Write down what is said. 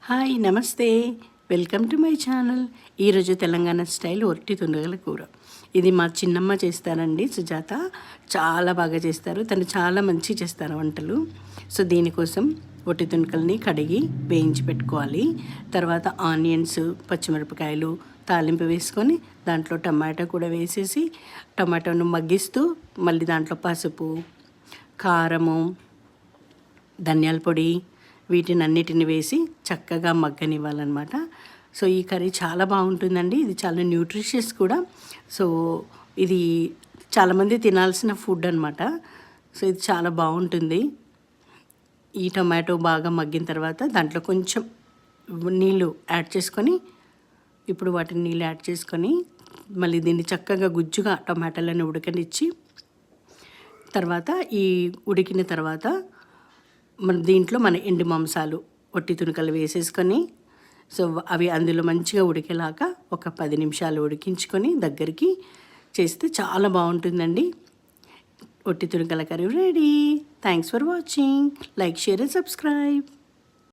Hi నమస్తే, welcome to my channel. ఈరోజు Telangana style ఒట్టి తుండగల కూర. ఇది మా చిన్నమ్మ చేస్తారండి, సుజాత. చాలా బాగా చేస్తారు, తను చాలా మంచి చేస్తారు వంటలు. సో దీనికోసం ఒట్టి తుండకల్ని కడిగి వేయించి పెట్టుకోవాలి. తర్వాత ఆనియన్స్, పచ్చిమిరపకాయలు తాలింపు వేసుకొని దాంట్లో టమాటా కూడా వేసేసి టమాటాను మగ్గిస్తూ మళ్ళీ దాంట్లో పసుపు, కారము, ధనియాల పొడి వీటినన్నిటిని వేసి చక్కగా మగ్గనివ్వాలన్నమాట. సో ఈ కర్రీ చాలా బాగుంటుందండి. ఇది చాలా న్యూట్రిషియస్ కూడా. సో ఇది చాలామంది తినాల్సిన ఫుడ్ అనమాట. సో ఇది చాలా బాగుంటుంది. ఈ టమాటో బాగా మగ్గిన తర్వాత దాంట్లో కొంచెం నీళ్ళు యాడ్ చేసుకొని, ఇప్పుడు వాటిని నీళ్ళు యాడ్ చేసుకొని మళ్ళీ దీన్ని చక్కగా గుజ్జుగా టమాటాలను ఉడకనిచ్చి, తర్వాత ఈ ఉడికిన తర్వాత దీంట్లో మన ఎండు మాంసాలు ఒట్టి తునకలు వేసేసుకొని, సో అవి అందులో మంచిగా ఉడికేలాగా ఒక 10 నిమిషాలు ఉడికించుకొని దగ్గరికి చేస్తే చాలా బాగుంటుందండి. ఒట్టి తునకల curry ready. Thanks for watching. Like, share and subscribe.